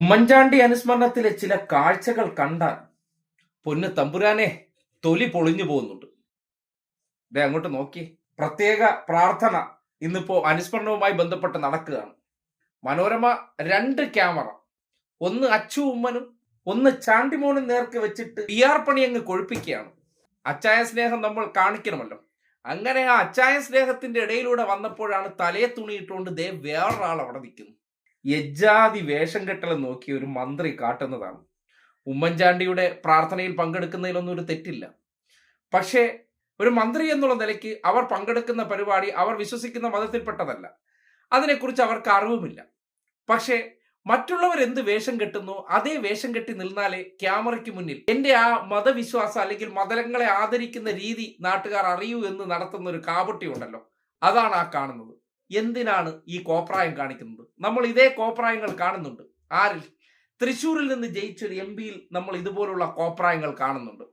ഉമ്മൻചാണ്ടി അനുസ്മരണത്തിലെ ചില കാഴ്ചകൾ കണ്ടാൽ പൊന്ന് തമ്പുരാനെ തൊലി പൊളിഞ്ഞു പോകുന്നുണ്ട്. ദേ അങ്ങോട്ട് നോക്കി. പ്രത്യേക പ്രാർത്ഥന ഇന്നിപ്പോ അനുസ്മരണവുമായി ബന്ധപ്പെട്ട് നടക്കുകയാണ്. മനോരമ 2 ക്യാമറ, ഒന്ന് അച്ചു ഉമ്മനും ഒന്ന് ചാണ്ടിമോനും നേർക്ക് വെച്ചിട്ട് PR പണി അങ്ങ് കൊഴുപ്പിക്കുകയാണ്. അച്ചായ സ്നേഹം നമ്മൾ കാണിക്കണമല്ലോ. അങ്ങനെ ആ അച്ചായ സ്നേഹത്തിന്റെ ഇടയിലൂടെ വന്നപ്പോഴാണ് തലയെ തുണിയിട്ടുകൊണ്ട് ദേ വേറൊരാൾ അവിടെ നിൽക്കുന്നു. യജ്ജാതി വേഷം കെട്ടലും നോക്കി ഒരു മന്ത്രി കാട്ടുന്നതാണ്. ഉമ്മൻചാണ്ടിയുടെ പ്രാർത്ഥനയിൽ പങ്കെടുക്കുന്നതിലൊന്നും ഒരു തെറ്റില്ല. പക്ഷേ ഒരു മന്ത്രി എന്നുള്ള നിലയ്ക്ക് അവർ പങ്കെടുക്കുന്ന പരിപാടി അവർ വിശ്വസിക്കുന്ന മതത്തിൽപ്പെട്ടതല്ല. അതിനെക്കുറിച്ച് അവർക്ക് അറിവുമില്ല. പക്ഷേ മറ്റുള്ളവർ എന്ത് വേഷം കെട്ടുന്നു അതേ വേഷം കെട്ടി നിന്നാലേ ക്യാമറയ്ക്ക് മുന്നിൽ എന്റെ ആ മതവിശ്വാസം അല്ലെങ്കിൽ മതങ്ങളെ ആദരിക്കുന്ന രീതി നാട്ടുകാർ അറിയൂ എന്ന് നടത്തുന്ന ഒരു കാപട്യം ഉണ്ടല്ലോ, അതാണ് ആ കാണുന്നത്. എന്തിനാണ് ഈ കോപ്രായം കാണിക്കുന്നത്? നമ്മൾ ഇതേ കോപ്രായങ്ങൾ കാണുന്നുണ്ട്. ആരിൽ? തൃശ്ശൂരിൽ നിന്ന് ജയിച്ചൊരു MP-യിൽ നമ്മൾ ഇതുപോലുള്ള കോപ്രായങ്ങൾ കാണുന്നുണ്ട്.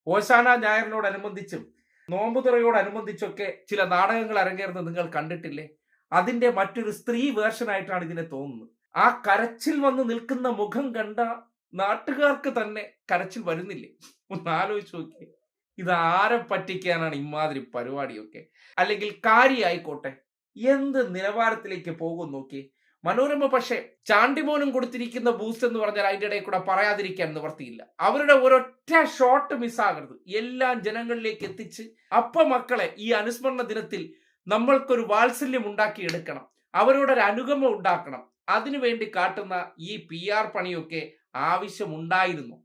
ഓശാന ഞായറിനോടനുബന്ധിച്ചും നോമ്പുതുറയോടനുബന്ധിച്ചൊക്കെ ചില നാടകങ്ങൾ അരങ്ങേറുന്നത് നിങ്ങൾ കണ്ടിട്ടില്ലേ? അതിന്റെ മറ്റൊരു സ്ത്രീ വേർഷനായിട്ടാണ് ഇതിനെ തോന്നുന്നത്. ആ കരച്ചിൽ വന്ന് നിൽക്കുന്ന മുഖം കണ്ട നാട്ടുകാർക്ക് തന്നെ കരച്ചിൽ വരുന്നില്ലേ? ഒന്ന് ആലോചിച്ച് നോക്കിയേ. ഇത് ആരെ പറ്റിക്കാനാണ് ഇമാതിരി പരിപാടിയൊക്കെ? അല്ലെങ്കിൽ കാര്യമായിക്കോട്ടെ, എന്ത് നിലവാരത്തിലേക്ക് പോകും നോക്കി. മനോരമ പക്ഷേ ചാണ്ടിമോനും കൊടുത്തിരിക്കുന്ന ബൂസ്റ്റ് എന്ന് പറഞ്ഞാൽ അതിന്റെ ഇടയിൽ കൂടെ പറയാതിരിക്കാൻ നിവർത്തിയില്ല. അവരുടെ ഒരൊറ്റ ഷോട്ട് മിസ്സാകരുത്, എല്ലാം ജനങ്ങളിലേക്ക് എത്തിച്ച് മക്കളെ ഈ അനുസ്മരണ ദിനത്തിൽ നമ്മൾക്കൊരു വാത്സല്യം ഉണ്ടാക്കിയെടുക്കണം, അവരോടൊരു അനുഗമം ഉണ്ടാക്കണം. അതിനുവേണ്ടി കാട്ടുന്ന ഈ PR പണിയൊക്കെ ആവശ്യമുണ്ടായിരുന്നു?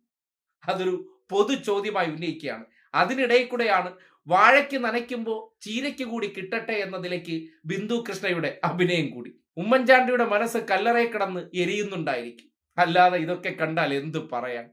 അതൊരു പൊതു ചോദ്യമായി ഉന്നയിക്കുകയാണ്. അതിനിടയിൽ കൂടെയാണ് വാഴയ്ക്ക് നനയ്ക്കുമ്പോൾ ചീരയ്ക്ക് കൂടി കിട്ടട്ടെ എന്ന നിലയ്ക്ക് ബിന്ദു കൃഷ്ണയുടെ അഭിനയം കൂടി. ഉമ്മൻചാണ്ടിയുടെ മനസ്സ് കല്ലറയിൽ കിടന്ന് എരിയുന്നുണ്ടായിരിക്കും. അല്ലാതെ ഇതൊക്കെ കണ്ടാൽ എന്ത് പറയാൻ?